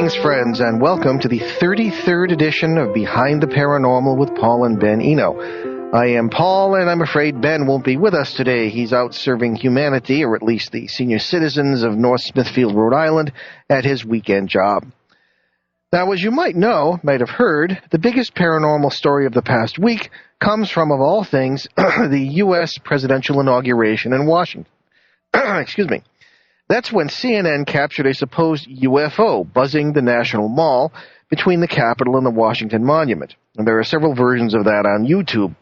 Greetings, friends, and welcome to the 33rd edition of Behind the Paranormal with Paul and Ben Eno. I am Paul, and I'm afraid Ben won't be with us today. He's out serving humanity, or at least the senior citizens of North Smithfield, Rhode Island, at his weekend job. Now, as you might have heard, the biggest paranormal story of the past week comes from, of all things, the U.S. presidential inauguration in Washington. Excuse me. That's when CNN captured a supposed UFO buzzing the National Mall between the Capitol and the Washington Monument. And there are several versions of that on YouTube.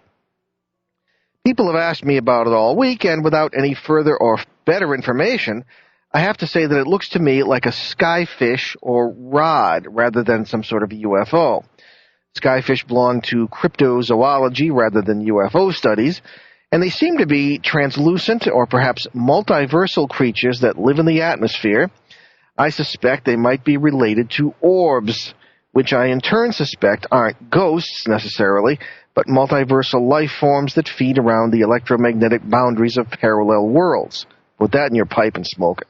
People have asked me about it all week, and without any further or better information, I have to say that it looks to me like a skyfish or rod rather than some sort of UFO. Skyfish belong to cryptozoology rather than UFO studies, and they seem to be translucent or perhaps multiversal creatures that live in the atmosphere. I suspect they might be related to orbs, which I in turn suspect aren't ghosts necessarily, but multiversal life forms that feed around the electromagnetic boundaries of parallel worlds. Put that in your pipe and smoke it.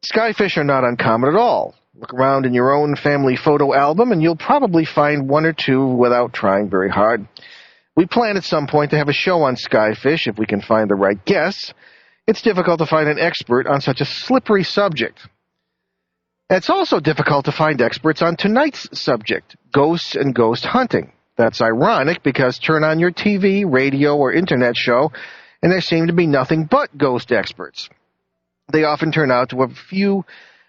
Skyfish are not uncommon at all. Look around in your own family photo album and you'll probably find one or two without trying very hard. We plan at some point to have a show on skyfish if we can find the right guests. It's difficult to find an expert on such a slippery subject. It's also difficult to find experts on tonight's subject, ghosts and ghost hunting. That's ironic because turn on your TV, radio, or internet show, and there seem to be nothing but ghost experts. They often turn out to have few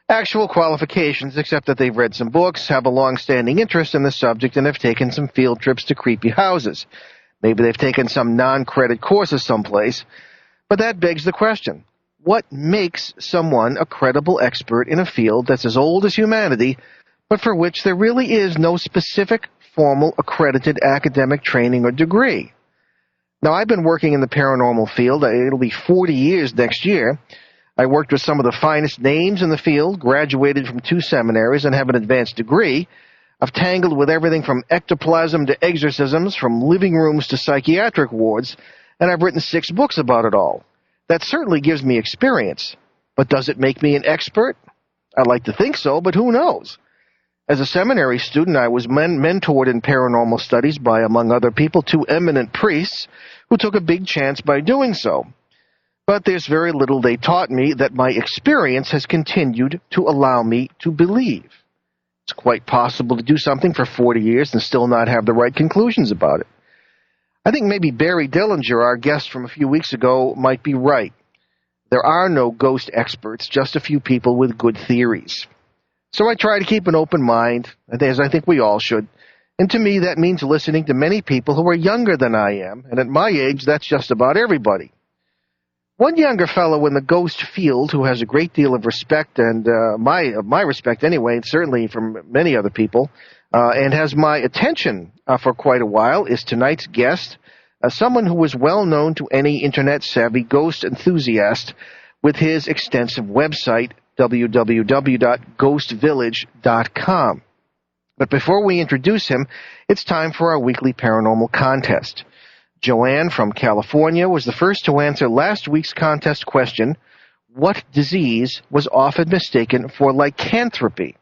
actual qualifications, except that they've read some books, have a long-standing interest in the subject, and have taken some field trips to creepy houses. Maybe they've taken some non-credit courses someplace. But that begs the question, what makes someone a credible expert in a field that's as old as humanity, but for which there really is no specific, formal, accredited academic training or degree? Now, I've been working in the paranormal field. It'll be 40 years next year. I worked with some of the finest names in the field, graduated from 2 seminaries, and have an advanced degree. I've tangled with everything from ectoplasm to exorcisms, from living rooms to psychiatric wards, and I've written 6 books about it all. That certainly gives me experience. But does it make me an expert? I'd like to think so, but who knows? As a seminary student, I was mentored in paranormal studies by, among other people, 2 eminent priests who took a big chance by doing so. But there's very little they taught me that my experience has continued to allow me to believe. It's quite possible to do something for 40 years and still not have the right conclusions about it. I think maybe Barry Dillinger, our guest from a few weeks ago, might be right. There are no ghost experts, just a few people with good theories. So I try to keep an open mind, as I think we all should. And to me, that means listening to many people who are younger than I am, and at my age, that's just about everybody. One younger fellow in the ghost field who has a great deal of respect, and my respect anyway, and certainly from many other people, and has my attention for quite a while, is tonight's guest, someone who is well known to any internet-savvy ghost enthusiast with his extensive website, www.ghostvillage.com. But before we introduce him, it's time for our weekly paranormal contest. Joanne from California was the first to answer last week's contest question, what disease was often mistaken for lycanthropy?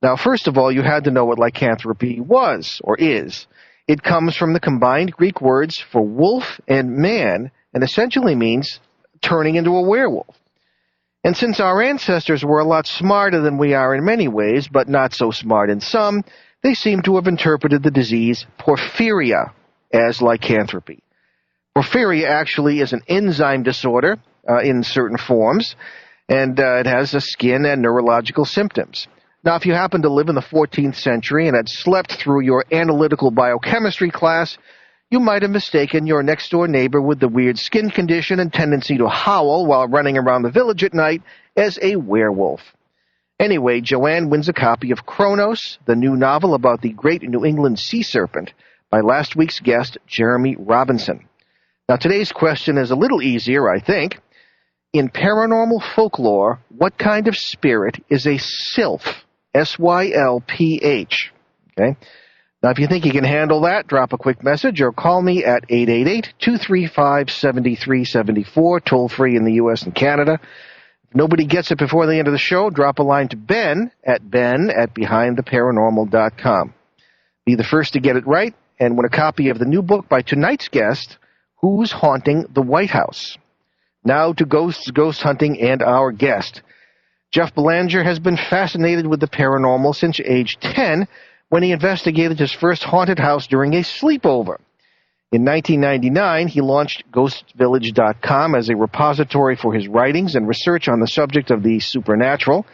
Now, first of all, you had to know what lycanthropy was, or is. It comes from the combined Greek words for wolf and man, and essentially means turning into a werewolf. And since our ancestors were a lot smarter than we are in many ways, but not so smart in some, they seem to have interpreted the disease porphyria as lycanthropy. Porphyria actually is an enzyme disorder in certain forms, and it has a skin and neurological symptoms. Now, if you happen to live in the 14th century and had slept through your analytical biochemistry class, you might have mistaken your next-door neighbor with the weird skin condition and tendency to howl while running around the village at night as a werewolf. Anyway, Joanne wins a copy of Kronos, the new novel about the great New England sea serpent, by last week's guest, Jeremy Robinson. Now, today's question is a little easier, I think. In paranormal folklore, what kind of spirit is a sylph? S-Y-L-P-H. Okay? Now, if you think you can handle that, drop a quick message or call me at 888-235-7374, toll-free in the U.S. and Canada. If nobody gets it before the end of the show, drop a line to Ben at behindtheparanormal.com. Be the first to get it right and win a copy of the new book by tonight's guest, Who's Haunting the White House? Now to ghosts, ghost hunting, and our guest. Jeff Belanger has been fascinated with the paranormal since age 10 when he investigated his first haunted house during a sleepover. In 1999, he launched ghostvillage.com as a repository for his writings and research on the subject of the supernatural.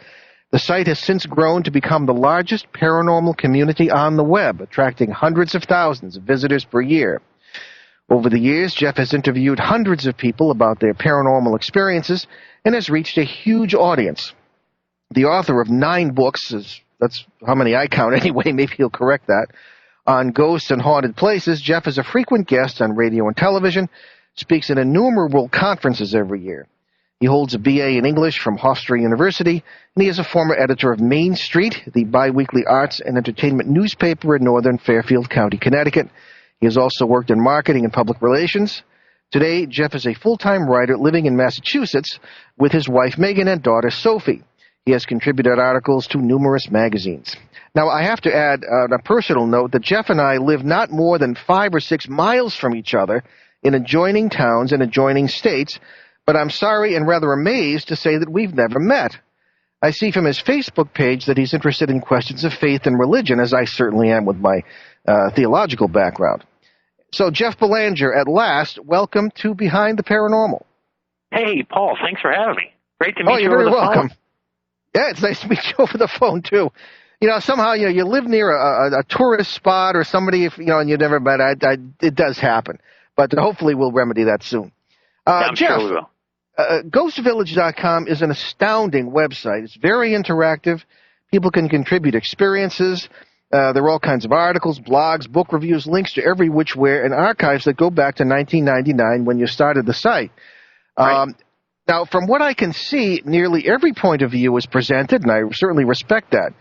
The site has since grown to become the largest paranormal community on the web, attracting hundreds of thousands of visitors per year. Over the years, Jeff has interviewed hundreds of people about their paranormal experiences and has reached a huge audience. The author of 9 books, that's how many I count anyway, maybe he'll correct that, on ghosts and haunted places, Jeff is a frequent guest on radio and television, speaks at innumerable conferences every year. He holds a BA in English from Hofstra University, and he is a former editor of Main Street, the biweekly arts and entertainment newspaper in northern Fairfield County, Connecticut. He has also worked in marketing and public relations. Today, Jeff is a full-time writer living in Massachusetts with his wife Megan and daughter Sophie. He has contributed articles to numerous magazines. Now, I have to add on a personal note that Jeff and I live not more than 5 or 6 miles from each other in adjoining towns and adjoining states, but I'm sorry and rather amazed to say that we've never met. I see from his Facebook page that he's interested in questions of faith and religion, as I certainly am with my theological background. So, Jeff Belanger, at last, welcome to Behind the Paranormal. Hey, Paul, thanks for having me. Great to meet you. You're very welcome. Phone. Yeah, it's nice to meet you over the phone, too. You know, somehow, you live near a tourist spot or somebody, and you never met. It does happen. But hopefully we'll remedy that soon. I'm Jeff, sure we will. Ghostvillage.com is an astounding website. It's very interactive. People can contribute experiences. There are all kinds of articles, blogs, book reviews, links to every which where, and archives that go back to 1999 when you started the site. Right. Now, from what I can see, nearly every point of view is presented, and I certainly respect that.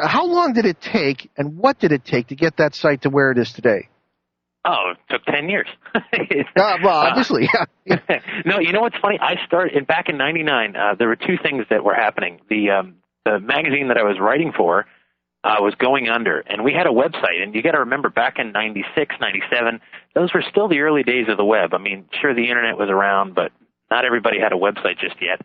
How long did it take, and what did it take to get that site to where it is today? Oh, it took 10 years. Well, obviously, yeah. No, you know what's funny? I started back in '99. There were 2 things that were happening. The magazine that I was writing for was going under, and we had a website. And you got to remember, back in '96, '97, those were still the early days of the web. I mean, sure, the internet was around, but not everybody had a website just yet.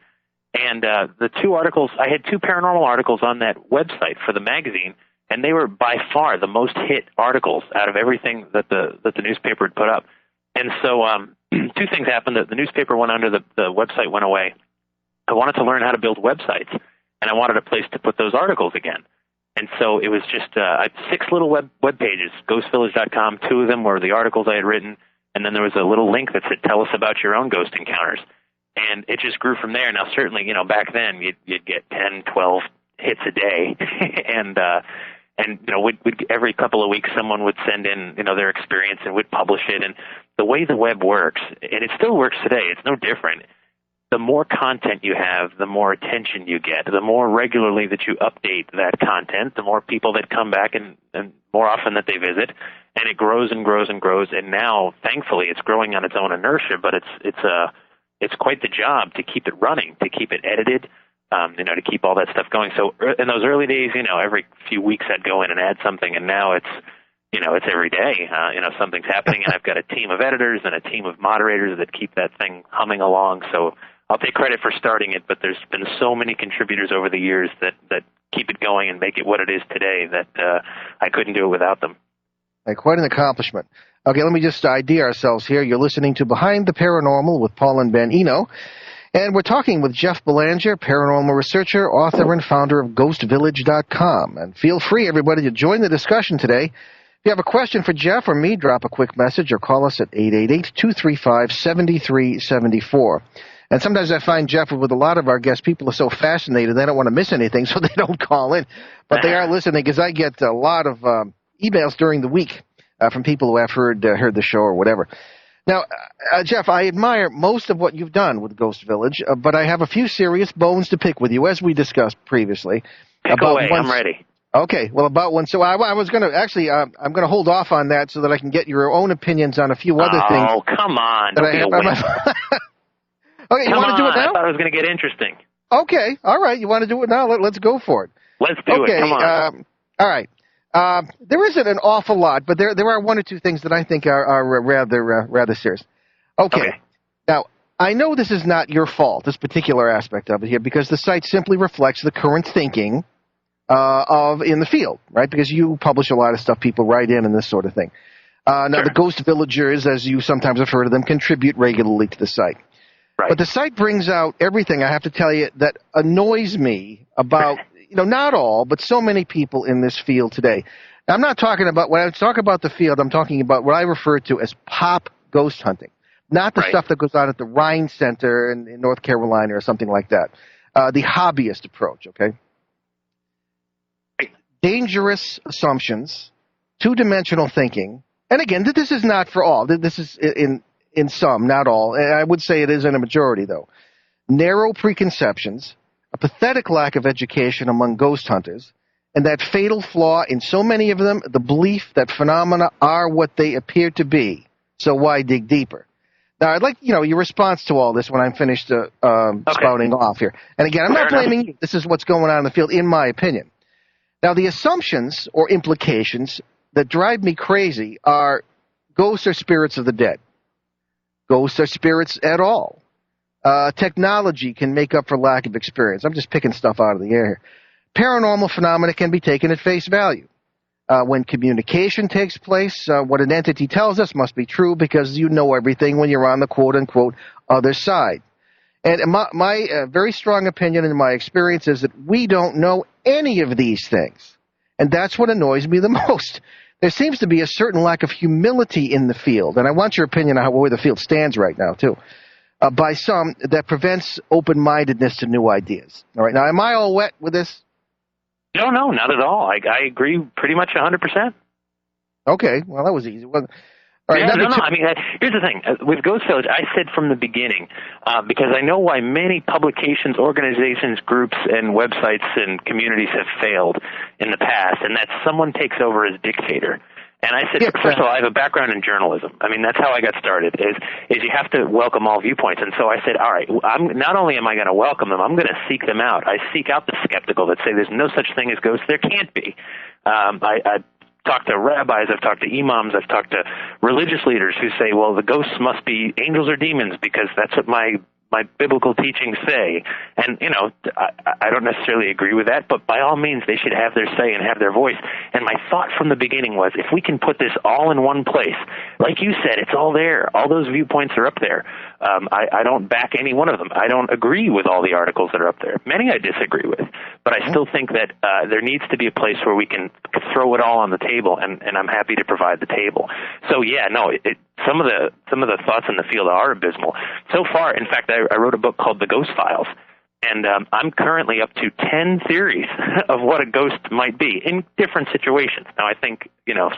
And the 2 articles, I had 2 paranormal articles on that website for the magazine, and they were by far the most hit articles out of everything that the newspaper had put up. And so 2 things happened. The newspaper went under, the website went away. I wanted to learn how to build websites, and I wanted a place to put those articles again. And so it was just 6 little web pages, ghostvillage.com. 2 of them were the articles I had written, and then there was a little link that said, tell us about your own ghost encounters. And it just grew from there. Now, certainly, back then you'd get 10, 12 hits a day. and we'd every couple of weeks someone would send in, their experience, and we'd publish it. And the way the web works, and it still works today, it's no different. The more content you have, the more attention you get. The more regularly that you update that content, the more people that come back and more often that they visit. And it grows and grows and grows. And now, thankfully, it's growing on its own inertia, but it's quite the job to keep it running, to keep it edited, to keep all that stuff going. So in those early days, every few weeks I'd go in and add something, and now it's every day. Something's happening, and I've got a team of editors and a team of moderators that keep that thing humming along. So I'll take credit for starting it, but there's been so many contributors over the years that keep it going and make it what it is today that I couldn't do it without them. Quite an accomplishment. Okay, let me just ID ourselves here. You're listening to Behind the Paranormal with Paul and Ben Eno. And we're talking with Jeff Belanger, paranormal researcher, author, and founder of ghostvillage.com. And feel free, everybody, to join the discussion today. If you have a question for Jeff or me, drop a quick message or call us at 888-235-7374. And sometimes I find, Jeff, with a lot of our guests, people are so fascinated they don't want to miss anything, so they don't call in. But they are listening, because I get a lot of emails during the week from people who have heard the show or whatever. Now, Jeff, I admire most of what you've done with Ghost Village, but I have a few serious bones to pick with you, as we discussed previously. Pick away, I'm ready. Okay, well, about one. So I was going to, actually, I'm going to hold off on that so that I can get your own opinions on a few other things. Oh, come on. Okay, you want to do it now? I thought it was going to get interesting. Okay, all right. You want to do it now? Let's go for it. Let's do it. Come on. All right. There isn't an awful lot, but there are one or two things that I think are rather serious. Okay. Now, I know this is not your fault, this particular aspect of it here, because the site simply reflects the current thinking in the field, right? Because you publish a lot of stuff people write in and this sort of thing. Now, Sure. the ghost villagers, as you sometimes refer to them, contribute regularly to the site. Right. But the site brings out everything, I have to tell you, that annoys me about, not all, but so many people in this field today. Now, I'm not talking about, when I talk about the field, I'm talking about what I refer to as pop ghost hunting. Not the stuff that goes on at the Rhine Center in North Carolina or something like that. The hobbyist approach, okay? Dangerous assumptions, two-dimensional thinking, and again, this is not for all. This is in some, not all. And I would say it is in a majority, though. Narrow preconceptions, a pathetic lack of education among ghost hunters, and that fatal flaw in so many of them, the belief that phenomena are what they appear to be. So why dig deeper? Now, I'd like, your response to all this when I'm finished spouting off here. And again, I'm not blaming you. This is what's going on in the field, in my opinion. Now, the assumptions or implications that drive me crazy are ghosts are spirits of the dead. Ghosts are spirits at all. Technology can make up for lack of experience. I'm just picking stuff out of the air here. Paranormal phenomena can be taken at face value. When communication takes place, what an entity tells us must be true because you know everything when you're on the quote-unquote other side. And my very strong opinion in my experience is that we don't know any of these things. And that's what annoys me the most. There seems to be a certain lack of humility in the field, and I want your opinion on where the field stands right now, too, by some that prevents open-mindedness to new ideas. All right, now, am I all wet with this? No, not at all. I agree pretty much 100%. Okay, well, that was easy. Well, all right, no. I mean, here's the thing. With Ghost Village, I said from the beginning, because I know why many publications, organizations, groups, and websites and communities have failed in the past, and that someone takes over as dictator. And I said, first of all, I have a background in journalism. I mean, that's how I got started, is you have to welcome all viewpoints. And so I said, all right, not only am I going to welcome them, I'm going to seek them out. I seek out the skeptical that say there's no such thing as ghosts. There can't be. I talked to rabbis, I've talked to imams, I've talked to religious leaders who say, well, the ghosts must be angels or demons because that's what my biblical teachings say. And, I don't necessarily agree with that, but by all means, they should have their say and have their voice. And my thought from the beginning was, if we can put this all in one place, like you said, it's all there. All those viewpoints are up there. I don't back any one of them. I don't agree with all the articles that are up there. Many I disagree with, but I still think that there needs to be a place where we can throw it all on the table, and I'm happy to provide the table. So some of the thoughts in the field are abysmal. So far, in fact, I wrote a book called The Ghost Files, and I'm currently up to 10 theories of what a ghost might be in different situations. Now, I think,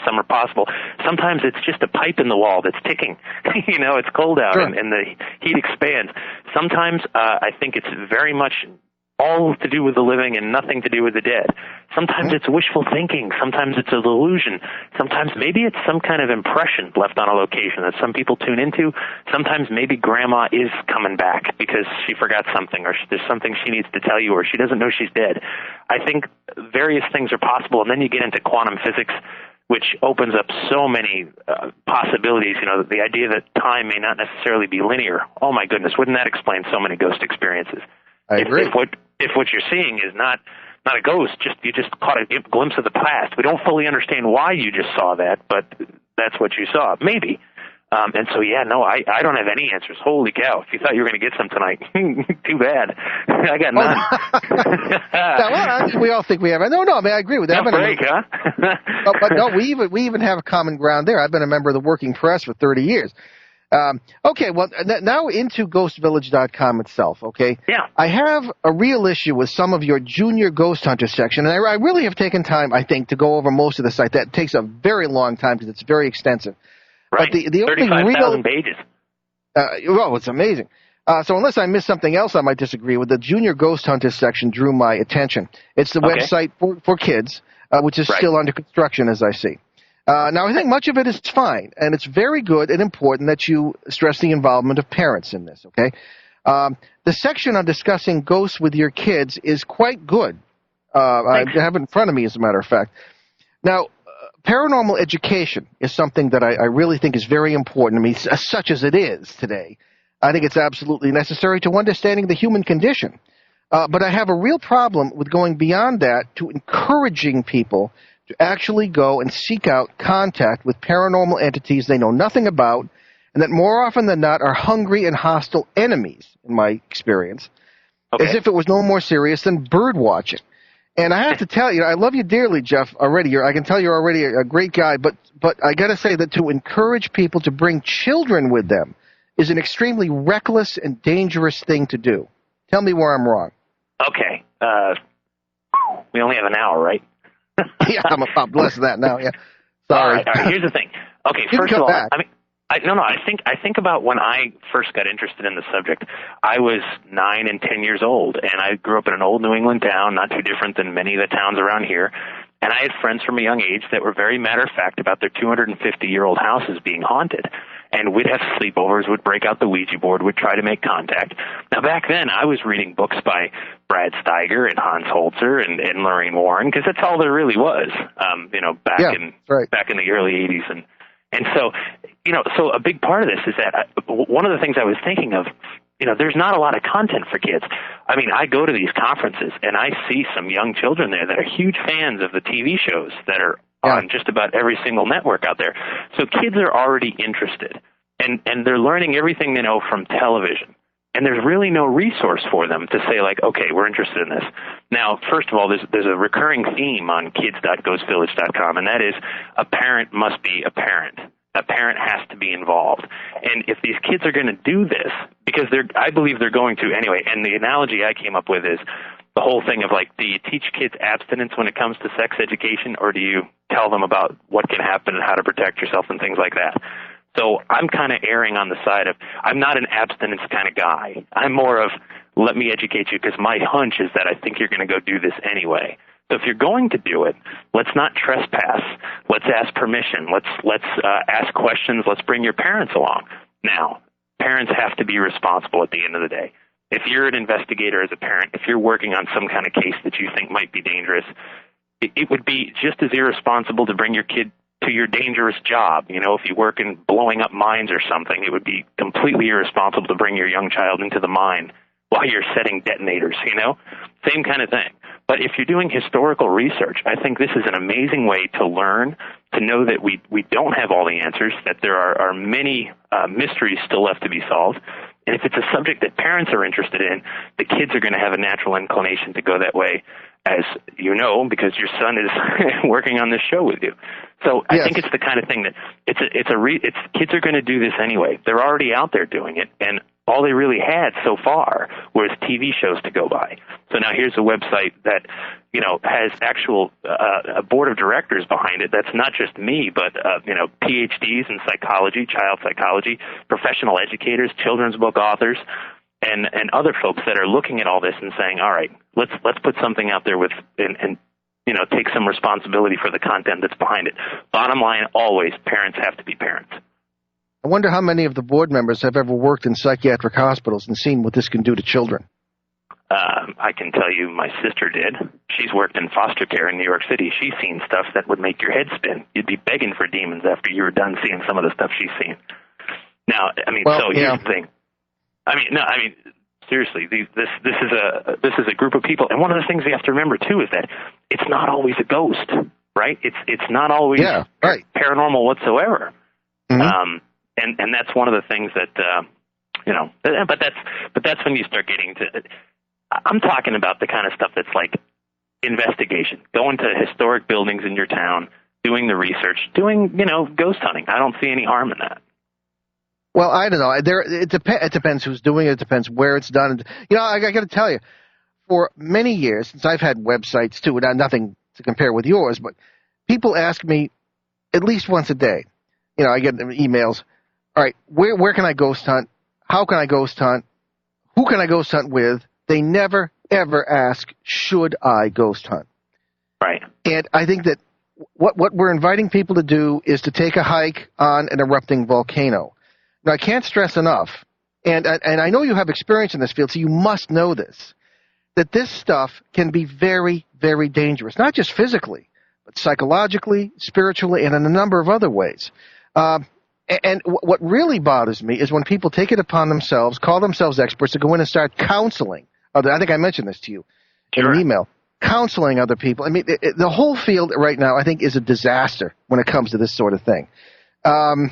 some are possible. Sometimes it's just a pipe in the wall that's ticking. It's cold out and the heat expands. Sometimes I think it's very much all to do with the living and nothing to do with the dead. Sometimes it's wishful thinking. Sometimes it's a delusion. Sometimes maybe it's some kind of impression left on a location that some people tune into. Sometimes maybe grandma is coming back because she forgot something, or there's something she needs to tell you, or she doesn't know she's dead. I think various things are possible, and then you get into quantum physics, which opens up so many possibilities. The idea that time may not necessarily be linear. Oh, my goodness, wouldn't that explain so many ghost experiences? I agree. If what you're seeing is not a ghost, you just caught a glimpse of the past. We don't fully understand why you just saw that, but that's what you saw, maybe. And so, I don't have any answers. Holy cow! If you thought you were going to get some tonight, too bad. I got none. Well, we all think we have. No, I mean, I agree with that. Break, huh? But no, we even have a common ground there. I've been a member of the working press for 30 years. Okay, well, now into ghostvillage.com itself, okay? Yeah. I have a real issue with some of your junior ghost hunter section, and I really have taken time, I think, to go over most of the site. That takes a very long time because it's very extensive. Right, but the 35,000 pages. Well, it's amazing. So unless I missed something else I might disagree with, the junior ghost hunter section drew my attention. It's the website for kids, which is still under construction, as I see. Now, I think much of it is fine, and it's very good and important that you stress the involvement of parents in this, okay? The section on discussing ghosts with your kids is quite good. I have it in front of me, as a matter of fact. Now, paranormal education is something that I really think is very important. I mean, such as it is today. I think it's absolutely necessary to understanding the human condition. But I have a real problem with going beyond that to encouraging people to actually go and seek out contact with paranormal entities they know nothing about, and that more often than not are hungry and hostile enemies, in my experience, as if it was no more serious than bird watching. And I have to tell you, I love you dearly, Jeff, already. I can tell you're already a great guy, but I got to say that to encourage people to bring children with them is an extremely reckless and dangerous thing to do. Tell me where I'm wrong. Okay. We only have an hour, right? Yeah, I'm about less than that now, yeah. Sorry. All right, here's the thing. Okay, first of all, I think about when I first got interested in the subject. I was 9 and 10 years old, and I grew up in an old New England town, not too different than many of the towns around here. And I had friends from a young age that were very matter-of-fact about their 250-year-old houses being haunted. And we'd have sleepovers, would break out the Ouija board, would try to make contact. Now, back then, I was reading books by Brad Steiger and Hans Holzer and Lorraine Warren, because that's all there really was, back in the early 80s. And so, so a big part of this is that one of the things I was thinking of, there's not a lot of content for kids. I mean, I go to these conferences, and I see some young children there that are huge fans of the TV shows that are on just about every single network out there. So kids are already interested, and they're learning everything they know from television. And there's really no resource for them to say, like, okay, we're interested in this. Now, first of all, there's a recurring theme on kids.ghostvillage.com, and that is a parent must be a parent. A parent has to be involved. And if these kids are going to do this, because I believe they're going to anyway, and the analogy I came up with is the whole thing of, like, do you teach kids abstinence when it comes to sex education, or do you tell them about what can happen and how to protect yourself and things like that? So I'm kind of erring on the side of, I'm not an abstinence kind of guy. I'm more of, let me educate you, because my hunch is that I think you're going to go do this anyway. So if you're going to do it, let's not trespass. Let's ask permission. Let's ask questions. Let's bring your parents along. Now, parents have to be responsible at the end of the day. If you're an investigator as a parent, if you're working on some kind of case that you think might be dangerous, it would be just as irresponsible to bring your kid to your dangerous job. If you work in blowing up mines or something, it would be completely irresponsible to bring your young child into the mine while you're setting detonators, Same kind of thing. But if you're doing historical research, I think this is an amazing way to learn, to know that we don't have all the answers, that there are many mysteries still left to be solved. And if it's a subject that parents are interested in, the kids are going to have a natural inclination to go that way, as you know, because your son is working on this show with you. So I think it's the kind of thing that kids are going to do this anyway. They're already out there doing it, and all they really had so far was TV shows to go by. So now here's a website that, has actual a board of directors behind it. That's not just me, but PhDs in psychology, child psychology, professional educators, children's book authors, and other folks that are looking at all this and saying, all right, let's put something out there and take some responsibility for the content that's behind it. Bottom line, always, parents have to be parents. I wonder how many of the board members have ever worked in psychiatric hospitals and seen what this can do to children. I can tell you my sister did. She's worked in foster care in New York City. She's seen stuff that would make your head spin. You'd be begging for demons after you were done seeing some of the stuff she's seen. Now, here's the thing. Seriously, this is a group of people, and one of the things we have to remember too is that it's not always a ghost, right? It's not always paranormal whatsoever. Mm-hmm. And that's one of the things that but that's when you start getting to. I'm talking about the kind of stuff that's like investigation, going to historic buildings in your town, doing the research, doing ghost hunting. I don't see any harm in that. Well, I don't know. It depends who's doing it. It depends where it's done. I got to tell you, for many years, since I've had websites too, nothing to compare with yours, but people ask me at least once a day. I get emails. All right, where can I ghost hunt? How can I ghost hunt? Who can I ghost hunt with? They never, ever ask, should I ghost hunt? Right. And I think that what we're inviting people to do is to take a hike on an erupting volcano. Now, I can't stress enough and I know you have experience in this field, so you must know this, that this stuff can be very, very dangerous, not just physically, but psychologically, spiritually, and in a number of other ways. And what really bothers me is when people take it upon themselves, call themselves experts, to go in and start counseling. I think I mentioned this to you in an email. Counseling other people. I mean, the whole field right now, I think, is a disaster when it comes to this sort of thing. I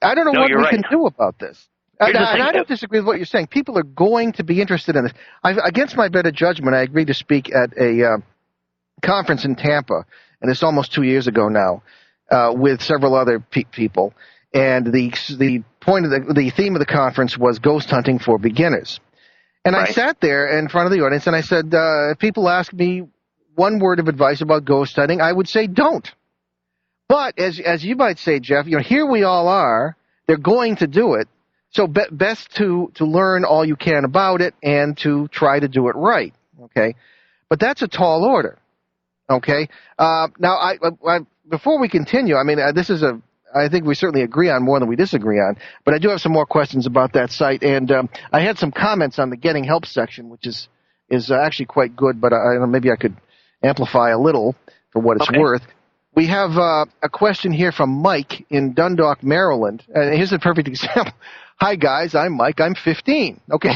don't know what we can do about this. And I don't disagree with what you're saying. People are going to be interested in this. Against my better judgment, I agreed to speak at a conference in Tampa, and it's almost 2 years ago now, with several other people. And the point of the theme of the conference was ghost hunting for beginners. And I sat there in front of the audience, and I said, if people ask me one word of advice about ghost hunting, I would say don't. But as you might say, Jeff, here we all are. They're going to do it. So best to learn all you can about it and to try to do it right. Okay, but that's a tall order. Okay. Now, before we continue, I mean, I think we certainly agree on more than we disagree on, but I do have some more questions about that site, and I had some comments on the Getting Help section, which is actually quite good, but maybe I could amplify a little for what it's worth. We have a question here from Mike in Dundalk, Maryland, and here's a perfect example. Hi guys, I'm Mike. I'm 15. Okay,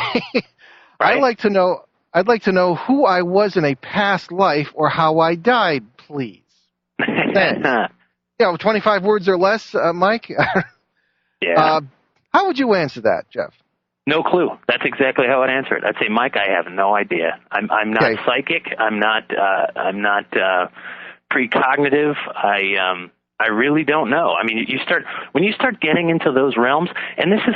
I'd like to know who I was in a past life or how I died, please. Thanks. 25 words or less, Mike? Yeah. How would you answer that, Jeff? No clue. That's exactly how I'd answer it. I'd say, Mike, I have no idea. I'm not psychic. I'm not precognitive. I really don't know. I mean, when you start getting into those realms, and this is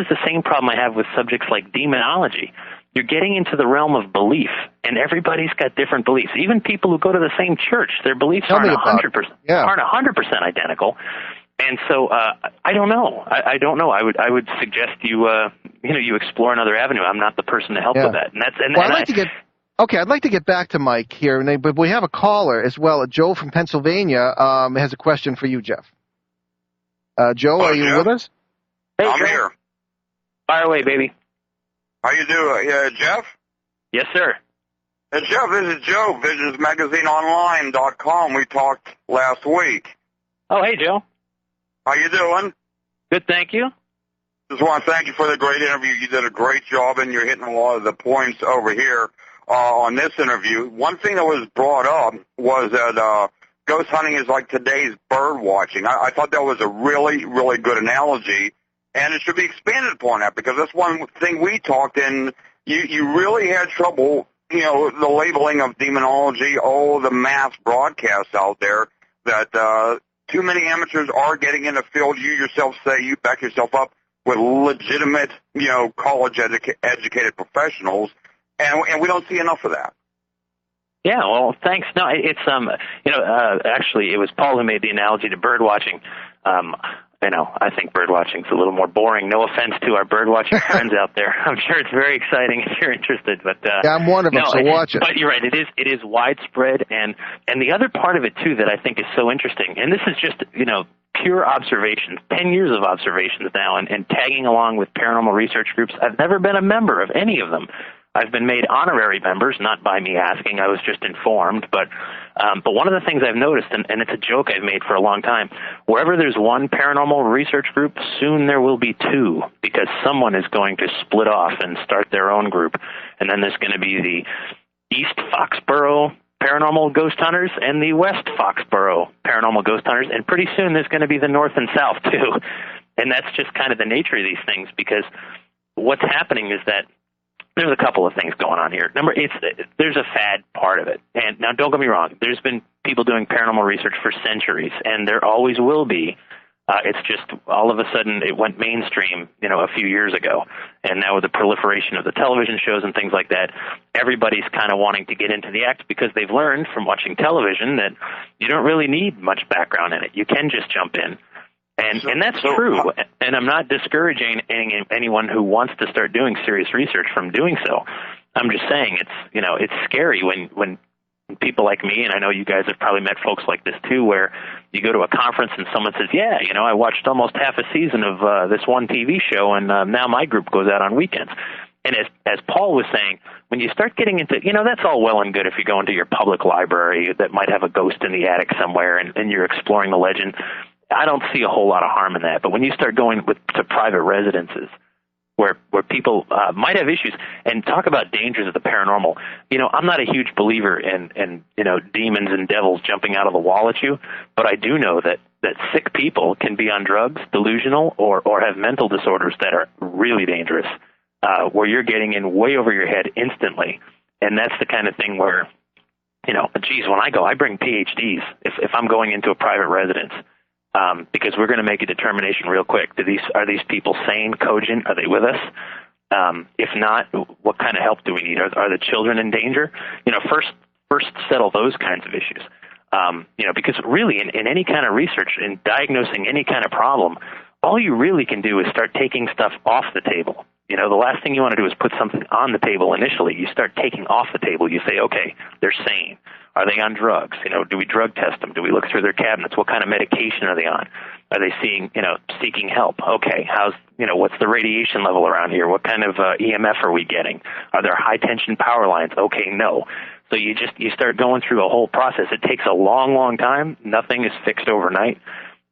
the same problem I have with subjects like demonology. You're getting into the realm of belief, and everybody's got different beliefs. Even people who go to the same church, their beliefs aren't 100% identical. And so I don't know. I don't know. I would suggest you explore another avenue. I'm not the person to help with that. I'd like to get back to Mike here, but we have a caller as well. Joe from Pennsylvania has a question for you, Jeff. Joe, are you with us? Hey, I'm Joe. here. Fire away, baby. How you doing, Jeff? Yes, sir. Jeff, this is Joe, visionsmagazineonline.com. We talked last week. Oh, hey, Joe. How you doing? Good, thank you. Just want to thank you for the great interview. You did a great job, and you're hitting a lot of the points over here on this interview. One thing that was brought up was that ghost hunting is like today's bird watching. I thought that was a really, really good analogy. And it should be expanded upon that, because that's one thing we talked, and you really had trouble, the labeling of demonology, the mass broadcasts out there, that too many amateurs are getting in the field. You yourself say you back yourself up with legitimate, college-educated professionals, and we don't see enough of that. Yeah, well, thanks. No, it's actually it was Paul who made the analogy to bird watching. I think bird watching is a little more boring. No offense to our bird watching friends out there. I'm sure it's very exciting if you're interested. But I'm one of them, so watch it. But you're right. It is widespread, and the other part of it too that I think is so interesting. And this is just pure observations, 10 years of observations now, and tagging along with paranormal research groups. I've never been a member of any of them. I've been made honorary members, not by me asking. I was just informed. But one of the things I've noticed, and it's a joke I've made for a long time, wherever there's one paranormal research group, soon there will be two, because someone is going to split off and start their own group. And then there's going to be the East Foxborough Paranormal Ghost Hunters and the West Foxborough Paranormal Ghost Hunters. And pretty soon there's going to be the North and South, too. And that's just kind of the nature of these things, because what's happening is that there's a couple of things going on here. There's a fad part of it. And now, don't get me wrong. There's been people doing paranormal research for centuries, and there always will be. It's just all of a sudden it went mainstream, a few years ago. And now with the proliferation of the television shows and things like that, everybody's kind of wanting to get into the act, because they've learned from watching television that you don't really need much background in it. You can just jump in. And that's true, and I'm not discouraging anyone who wants to start doing serious research from doing so. I'm just saying it's scary when people like me, and I know you guys have probably met folks like this too, where you go to a conference and someone says, yeah, I watched almost half a season of this one TV show, and now my group goes out on weekends. And as Paul was saying, when you start getting into, that's all well and good if you go into your public library that might have a ghost in the attic somewhere and you're exploring the legend. I don't see a whole lot of harm in that. But when you start going to private residences where people might have issues, and talk about dangers of the paranormal, I'm not a huge believer in demons and devils jumping out of the wall at you, but I do know that sick people can be on drugs, delusional, or have mental disorders that are really dangerous. Where you're getting in way over your head instantly. And that's the kind of thing where, when I go, I bring PhDs if I'm going into a private residence, because we're going to make a determination real quick. Are these people sane, cogent? Are they with us? If not, what kind of help do we need? Are the children in danger? First settle those kinds of issues. Because really in any kind of research, in diagnosing any kind of problem, all you really can do is start taking stuff off the table. The last thing you want to do is put something on the table initially. You start taking off the table. You say, okay, they're sane. Are they on drugs? Do we drug test them? Do we look through their cabinets? What kind of medication are they on? Are they seeking help? Okay, what's the radiation level around here? What kind of EMF are we getting? Are there high tension power lines? Okay, no. So you start going through a whole process. It takes a long, long time. Nothing is fixed overnight.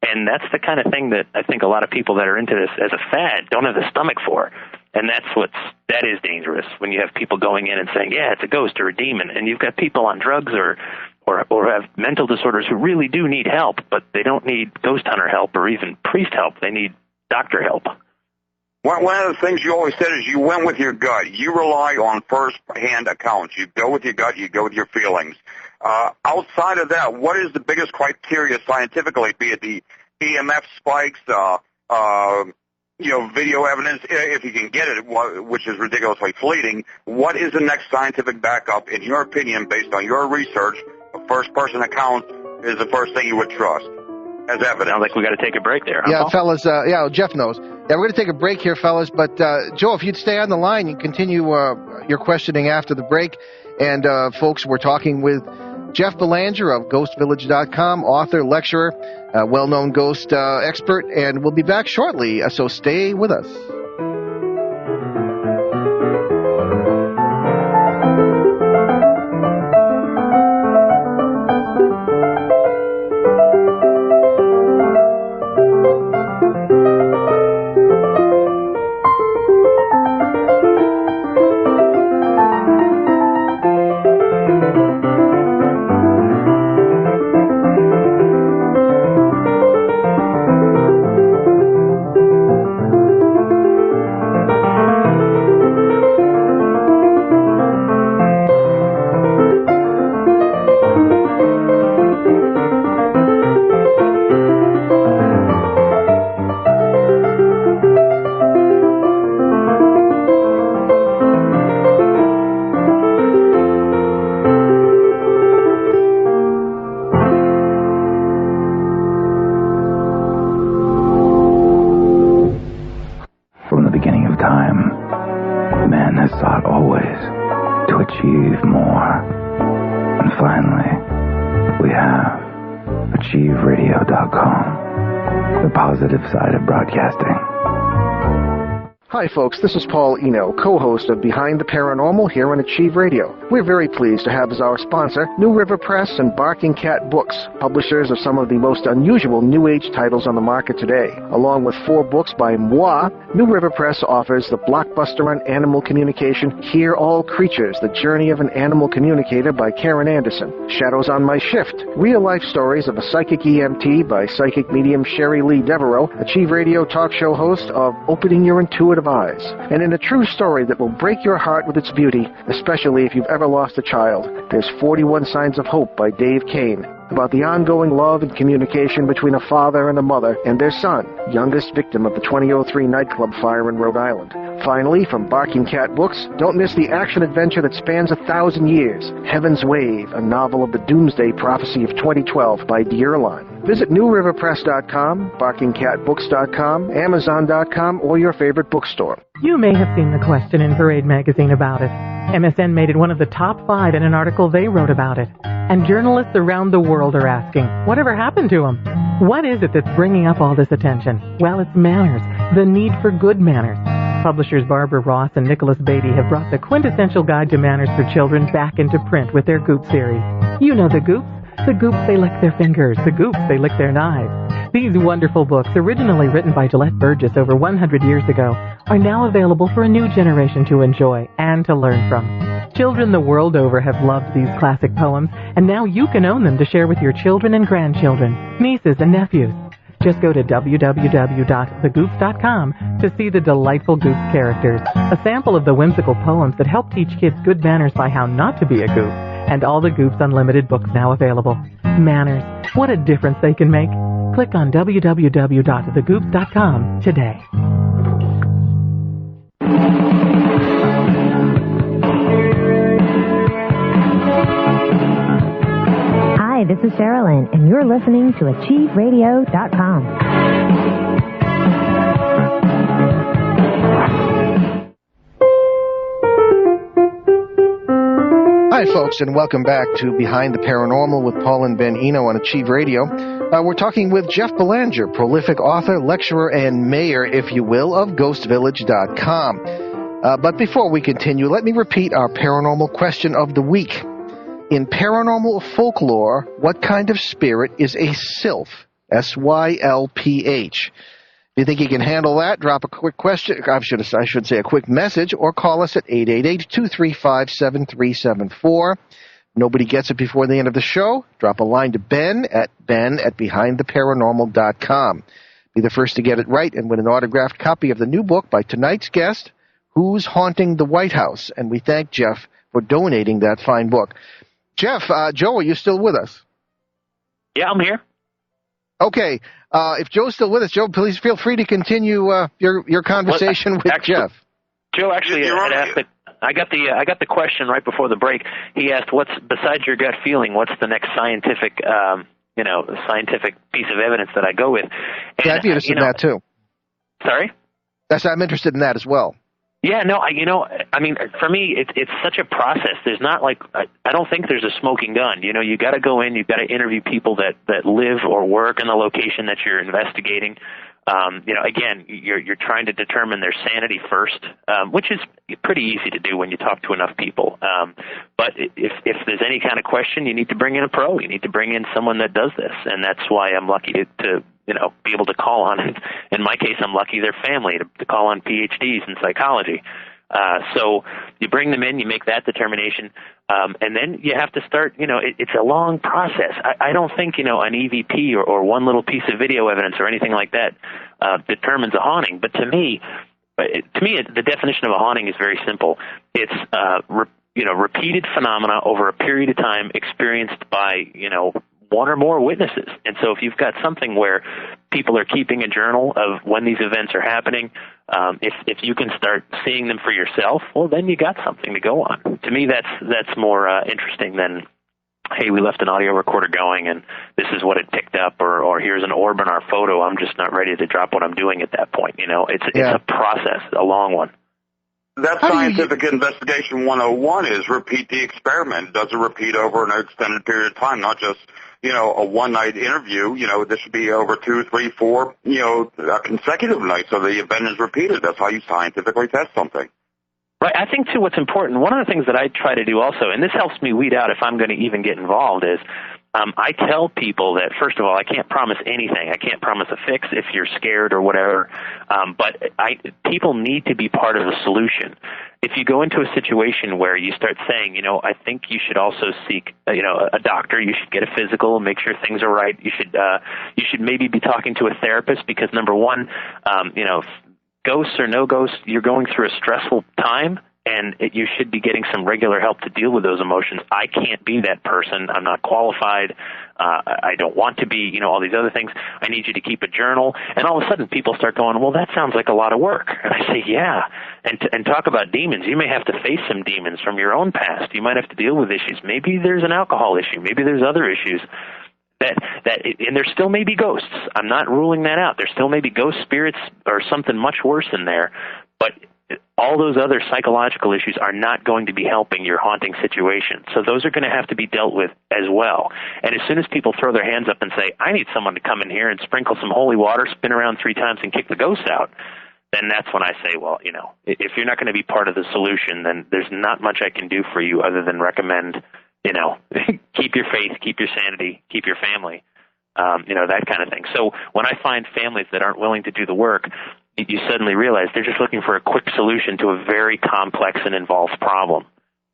And that's the kind of thing that I think a lot of people that are into this as a fad don't have the stomach for. And that is dangerous when you have people going in and saying, yeah, it's a ghost or a demon. And you've got people on drugs or have mental disorders who really do need help, but they don't need ghost hunter help or even priest help. They need doctor help. One of the things you always said is you went with your gut. You rely on first-hand accounts. You go with your gut. You go with your feelings. Outside of that, what is the biggest criteria scientifically, be it the EMF spikes, video evidence, if you can get it, which is ridiculously fleeting? What is the next scientific backup, in your opinion, based on your research? A first-person account is the first thing you would trust as evidence. Sounds like we got to take a break there. Yeah, fellas. Jeff knows. Yeah, we're going to take a break here, fellas. But, Joe, if you'd stay on the line, you continue your questioning after the break. And, folks, we're talking with Jeff Belanger of GhostVillage.com, author, lecturer, well-known ghost expert, and we'll be back shortly, so stay with us. Side of broadcasting. Hi folks, this is Paul Eno, co-host of Behind the Paranormal here on Achieve Radio. We're very pleased to have as our sponsor New River Press and Barking Cat Books, publishers of some of the most unusual New Age titles on the market today. Along with 4 books by moi, New River Press offers the blockbuster on animal communication, Hear All Creatures, The Journey of an Animal Communicator by Karen Anderson, Shadows on My Shift, real-life stories of a psychic EMT by psychic medium Sherry Lee Devereaux, Achieve Radio talk show host of Opening Your Intuitive Eyes, and in a true story that will break your heart with its beauty, especially if you've ever lost a child, there's 41 Signs of Hope by Dave Kane, about the ongoing love and communication between a father and a mother and their son, youngest victim of the 2003 nightclub fire in Rhode Island. Finally, from Barking Cat Books, don't miss the action-adventure that spans 1,000 years, Heaven's Wave, a novel of the Doomsday Prophecy of 2012 by Dierline. Visit NewRiverPress.com, BarkingCatBooks.com, Amazon.com, or your favorite bookstore. You may have seen the question in Parade magazine about it. MSN made it one of the top 5 in an article they wrote about it. And journalists around the world are asking, whatever happened to them? What is it that's bringing up all this attention? Well, it's manners, the need for good manners. Publishers Barbara Ross and Nicholas Beatty have brought the quintessential guide to manners for children back into print with their Goop series. You know the Goops. The Goops, they lick their fingers. The Goops, they lick their knives. These wonderful books, originally written by Gillette Burgess over 100 years ago, are now available for a new generation to enjoy and to learn from. Children the world over have loved these classic poems, and now you can own them to share with your children and grandchildren, nieces and nephews. Just go to www.thegoops.com to see the delightful Goops characters, a sample of the whimsical poems that help teach kids good manners by how not to be a goop, and all the Goops Unlimited books now available. Manners, what a difference they can make. Click on www.thegoops.com today. Hi, this is Sherilyn, and you're listening to AchieveRadio.com. Hi, folks, and welcome back to Behind the Paranormal with Paul and Ben Eno on Achieve Radio. We're talking with Jeff Belanger, prolific author, lecturer, and mayor, if you will, of GhostVillage.com. But before we continue, let me repeat our paranormal question of the week. In paranormal folklore, what kind of spirit is a sylph? S-Y-L-P-H. If you think you can handle that, drop a quick question. I should say a quick message, or call us at 888-235-7374. Nobody gets it before the end of the show. Drop a line to Ben at BehindTheParanormal.com. Be the first to get it right and win an autographed copy of the new book by tonight's guest, Who's Haunting the White House? And we thank Jeff for donating that fine book. Jeff, Joe, are you still with us? Yeah, I'm here. Okay. If Joe's still with us, Joe, please feel free to continue your conversation with Jeff. Joe actually had asked it. I got the question right before the break. He asked, "What's besides your gut feeling? What's the next scientific piece of evidence that I go with?" And, yeah, I'd be interested in that too. Sorry? I'm interested in that as well. Yeah, no, for me, it's such a process. There's not I don't think there's a smoking gun. You got to go in, you've got to interview people that live or work in the location that you're investigating. Again, you're trying to determine their sanity first, which is pretty easy to do when you talk to enough people. But if there's any kind of question, you need to bring in a pro. You need to bring in someone that does this, and that's why I'm lucky to be able to call on. In my case, I'm lucky their family to call on PhDs in psychology. So you bring them in, you make that determination, and then you have to start, it's a long process. I don't think, an EVP or one little piece of video evidence or anything like that determines a haunting. But to me, the definition of a haunting is very simple. It's, repeated phenomena over a period of time experienced by, one or more witnesses. And so if you've got something where people are keeping a journal of when these events are happening, if you can start seeing them for yourself, well, then you got something to go on. To me, that's more interesting than, hey, we left an audio recorder going and this is what it picked up, or here's an orb in our photo. I'm just not ready to drop what I'm doing at that point. It's a process, a long one. That's scientific investigation 101 is repeat the experiment. Does it repeat over an extended period of time, not just, a one-night interview? This should be over 2, 3, 4, consecutive nights, so the event is repeated. That's how you scientifically test something. Right. I think, too, what's important, one of the things that I try to do also, and this helps me weed out if I'm going to even get involved, is I tell people that, first of all, I can't promise anything. I can't promise a fix if you're scared or whatever, but people need to be part of the solution. If you go into a situation where you start saying, I think you should also seek, a doctor, you should get a physical, make sure things are right. You should maybe be talking to a therapist because, number one, ghosts or no ghosts, you're going through a stressful time, and you should be getting some regular help to deal with those emotions. I can't be that person. I'm not qualified. I don't want to be, all these other things. I need you to keep a journal. And all of a sudden people start going, well, that sounds like a lot of work. And I say, yeah. And talk about demons. You may have to face some demons from your own past. You might have to deal with issues. Maybe there's an alcohol issue. Maybe there's other issues. And there still may be ghosts. I'm not ruling that out. There still may be ghost spirits or something much worse in there. But all all those other psychological issues are not going to be helping your haunting situation. So those are going to have to be dealt with as well. And as soon as people throw their hands up and say, I need someone to come in here and sprinkle some holy water, spin around 3 times, and kick the ghost out, then that's when I say, well, if you're not going to be part of the solution, then there's not much I can do for you other than recommend, keep your faith, keep your sanity, keep your family, that kind of thing. So when I find families that aren't willing to do the work, you suddenly realize they're just looking for a quick solution to a very complex and involved problem.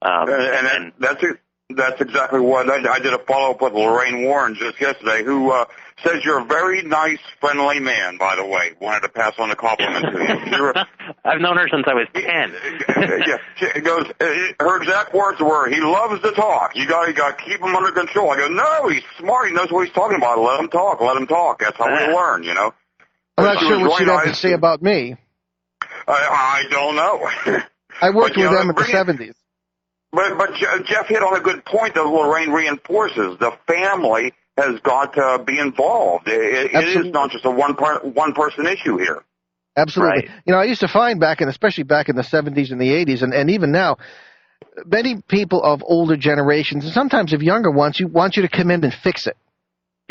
That's exactly what I did a follow-up with Lorraine Warren just yesterday, who says you're a very nice, friendly man, by the way. Wanted to pass on the compliment to you. I've known her since I was 10. Yeah, it goes, her exact words were, he loves to talk. You got to keep him under control. I go, no, he's smart. He knows what he's talking about. Let him talk. That's how we learn, I'm not sure what she'd have to say about me. I don't know. I worked with them in the 70s. But Jeff hit on a good point that Lorraine reinforces. The family has got to be involved. It is not just a one-person issue here. Absolutely. Right. I used to find especially back in the 70s and the 80s, and even now, many people of older generations, and sometimes of younger ones, want you to come in and fix it.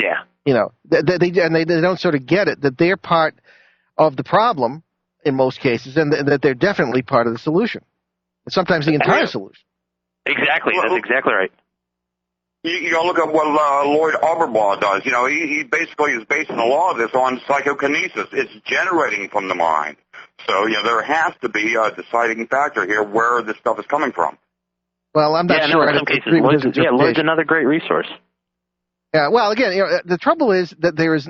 Yeah. They don't sort of get it, that they're part of the problem in most cases, and that they're definitely part of the solution. Sometimes the entire solution. Exactly. That's exactly right. You got to look at what Lloyd Auberbaugh does. He basically is basing a lot of this on psychokinesis. It's generating from the mind. So, there has to be a deciding factor here where this stuff is coming from. Well, I'm not sure. In some cases, Lloyd's another great resource. Yeah, well, again, the trouble is that there is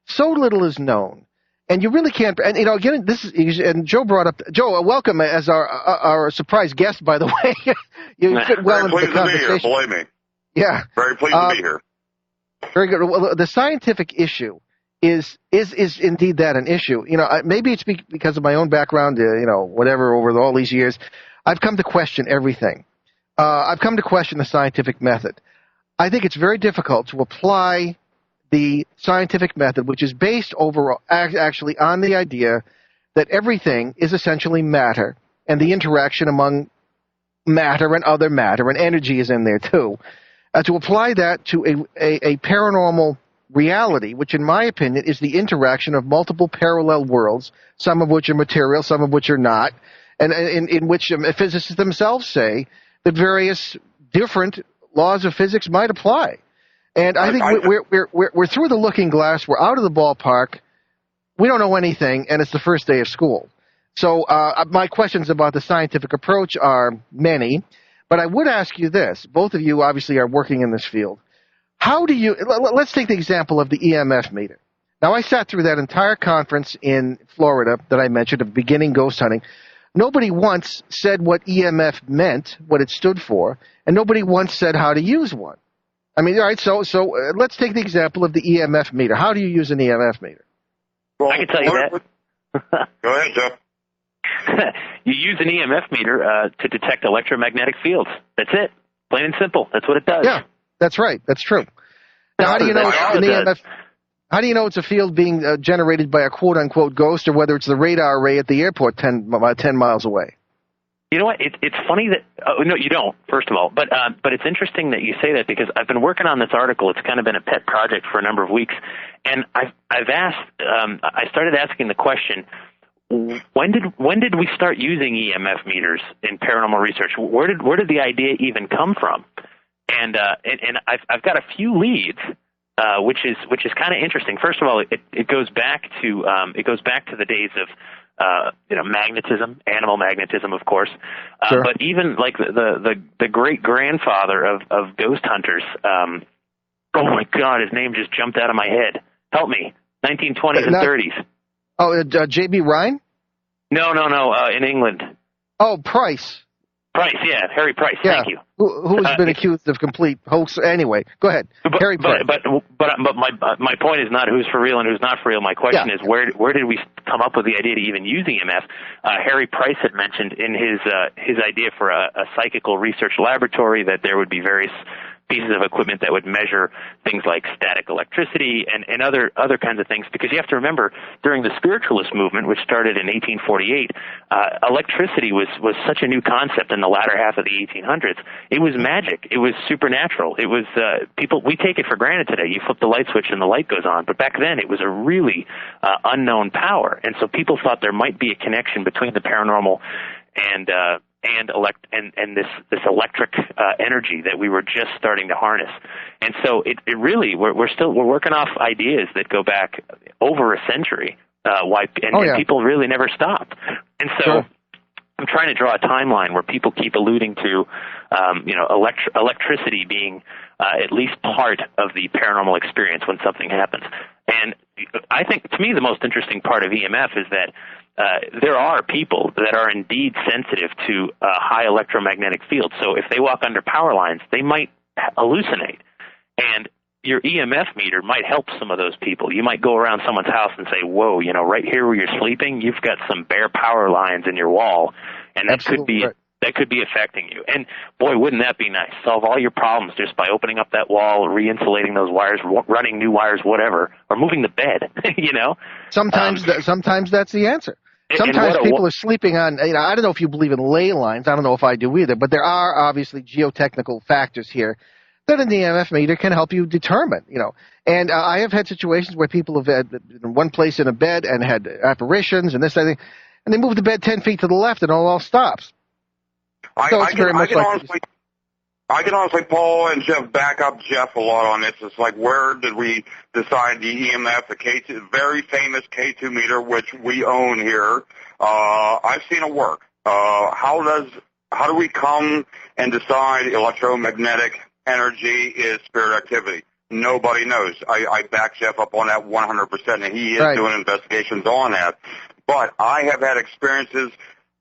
so little is known. And you really can't. And again, and Joe brought up. Joe, welcome as our surprise guest. By the way, you fit well into the conversation. To be here, believe me. Yeah, very pleased to be here. Very good. Well, the scientific issue is indeed that an issue. Maybe it's because of my own background. Whatever over all these years, I've come to question everything. I've come to question the scientific method. I think it's very difficult to apply the scientific method, which is based actually on the idea that everything is essentially matter, and the interaction among matter and other matter, and energy is in there too. To apply that to a paranormal reality, which in my opinion is the interaction of multiple parallel worlds, some of which are material, some of which are not, and in which physicists themselves say that various different laws of physics might apply. And I think we're through the looking glass. We're out of the ballpark. We don't know anything, and it's the first day of school. So my questions about the scientific approach are many, but I would ask you this. Both of you obviously are working in this field. How do you – let's take the example of the EMF meter. Now, I sat through that entire conference in Florida that I mentioned of beginning ghost hunting. Nobody once said what EMF meant, what it stood for, and nobody once said how to use one. I mean, all right, so let's take the example of the EMF meter. How do you use an EMF meter? Well, I can tell you that. Go ahead, Jeff. You use an EMF meter to detect electromagnetic fields. That's it. Plain and simple. That's what it does. Yeah, that's right. That's true. Now, how do you know it's an EMF? How do you know it's a field being generated by a quote-unquote ghost, or whether it's the radar array at the airport 10 miles away? You know what? It's funny that no, you don't. First of all, but it's interesting that you say that, because I've been working on this article. It's kind of been a pet project for a number of weeks, and I've asked. I started asking the question: when did we start using EMF meters in paranormal research? Where did the idea even come from? And I've got a few leads. Which is kind of interesting. First of all, it goes back to the days of magnetism, animal magnetism, of course. Sure. But even like the great grandfather of ghost hunters. Oh my God, his name just jumped out of my head. Help me. 1920s and 30s. Oh, J.B. Ryan? No. In England. Oh, Price. Price, yeah, Harry Price. Yeah. Thank you. Who's been accused of complete hoax? Anyway, go ahead. Harry Price. But my point is not who's for real and who's not for real. My question is where did we come up with the idea to even use EMF? Harry Price had mentioned in his idea for a psychical research laboratory that there would be various pieces of equipment that would measure things like static electricity and other kinds of things, because you have to remember, during the spiritualist movement, which started in 1848, electricity was such a new concept in the latter half of the 1800s. It was magic. It was supernatural. It was we take it for granted today. You flip the light switch and the light goes on, but back then it was a really unknown power, and so people thought there might be a connection between the paranormal and this electric energy that we were just starting to harness. And so it really, we're working off ideas that go back over a century, and people really never stop. And so Sure. I'm trying to draw a timeline where people keep alluding to electricity being at least part of the paranormal experience when something happens. And I think, to me, the most interesting part of EMF is that there are people that are indeed sensitive to high electromagnetic fields. So if they walk under power lines, they might hallucinate. And your EMF meter might help some of those people. You might go around someone's house and say, whoa, right here where you're sleeping, you've got some bare power lines in your wall, and that could be affecting you. And boy, wouldn't that be nice? Solve all your problems just by opening up that wall, re-insulating those wires, running new wires, whatever, or moving the bed, Sometimes that's the answer. Sometimes people are sleeping on, I don't know if you believe in ley lines. I don't know if I do either, but there are obviously geotechnical factors here that an EMF meter can help you determine, And I have had situations where people have had in one place in a bed and had apparitions and this, that, and they move the bed 10 feet to the left and it all stops. I can honestly, Paul and Jeff, back up Jeff a lot on this. It's like, where did we decide the EMF, the K2, very famous K2 meter, which we own here? I've seen it work. How do we come and decide electromagnetic energy is spirit activity? Nobody knows. I back Jeff up on that 100%, and he is doing investigations on that. But I have had experiences,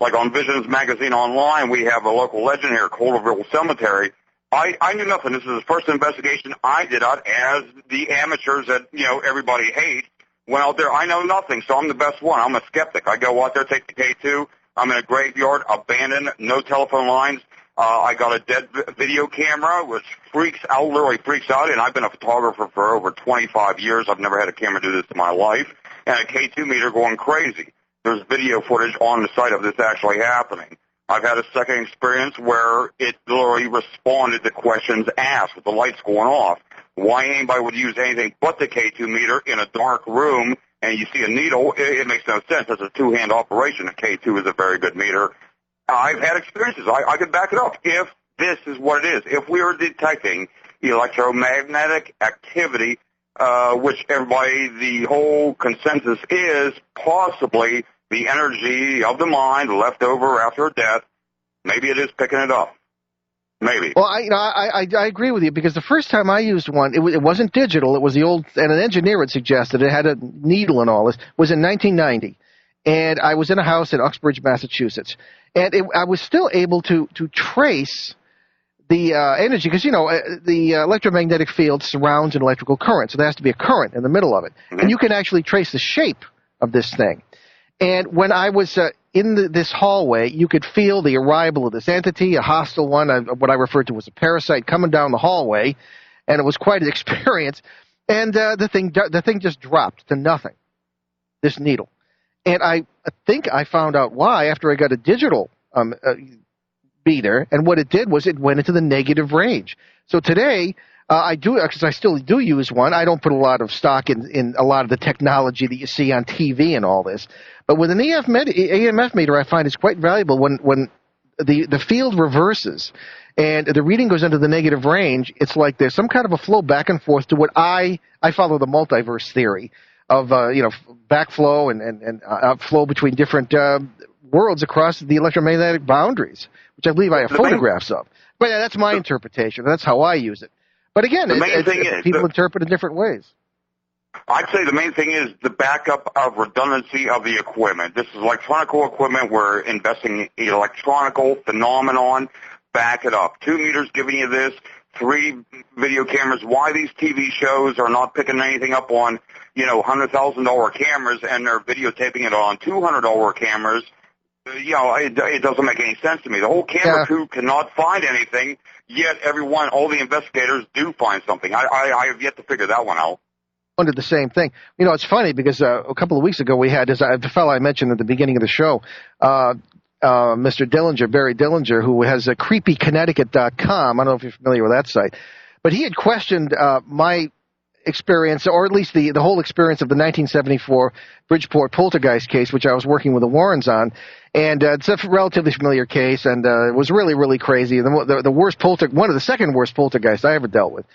like on Visions Magazine Online, we have a local legend here, Calderville Cemetery. I knew nothing. This is the first investigation I did out as the amateurs that, everybody hates. Went out there, I know nothing, so I'm the best one. I'm a skeptic. I go out there, take the K2. I'm in a graveyard, abandoned, no telephone lines. I got a dead video camera, which literally freaks out, and I've been a photographer for over 25 years. I've never had a camera do this in my life, and a K2 meter going crazy. There's video footage on the site of this actually happening. I've had a second experience where it literally responded to questions asked with the lights going off. Why anybody would use anything but the K2 meter in a dark room and you see a needle, it makes no sense. It's a two-hand operation. A K2 is a very good meter. I've had experiences. I could back it up if this is what it is. If we are detecting electromagnetic activity, which everybody, the whole consensus is possibly the energy of the mind left over after death, maybe it is picking it up. Maybe. Well, I agree with you, because the first time I used one, it wasn't digital. It was the old, and an engineer had suggested it had a needle and all this. Was in 1990, and I was in a house in Uxbridge, Massachusetts, and I was still able to trace the energy, because the electromagnetic field surrounds an electrical current, so there has to be a current in the middle of it, and you can actually trace the shape of this thing. And when I was in this hallway, you could feel the arrival of this entity, a hostile one, what I referred to as a parasite, coming down the hallway, and it was quite an experience. And the thing just dropped to nothing, this needle. And I think I found out why after I got a digital meter, and what it did was it went into the negative range. So today, because I still do use one. I don't put a lot of stock in a lot of the technology that you see on TV and all this. But with an EMF meter, I find it's quite valuable when the field reverses and the reading goes into the negative range. It's like there's some kind of a flow back and forth to what I follow the multiverse theory of backflow and outflow between different worlds across the electromagnetic boundaries, which I believe I have photographs of. But yeah, that's my interpretation. That's how I use it. But again, people interpret in different ways. I'd say the main thing is the backup of redundancy of the equipment. This is electronical equipment. We're investing in electronical phenomenon. Back it up. 2 meters giving you this. 3 video cameras. Why these TV shows are not picking anything up on, $100,000 cameras and they're videotaping it on $200 cameras it doesn't make any sense to me. The whole camera crew cannot find anything, yet all the investigators do find something. I have yet to figure that one out. Wondered the same thing. It's funny because a couple of weeks ago we had the fellow I mentioned at the beginning of the show, Mr. Dillinger, Barry Dillinger, who has a creepyconnecticut.com. I don't know if you're familiar with that site, but he had questioned my experience, or at least the whole experience of the 1974 Bridgeport poltergeist case, which I was working with the Warrens on. And it's a relatively familiar case, and it was really, really crazy. The worst one of the second worst poltergeists I ever dealt with.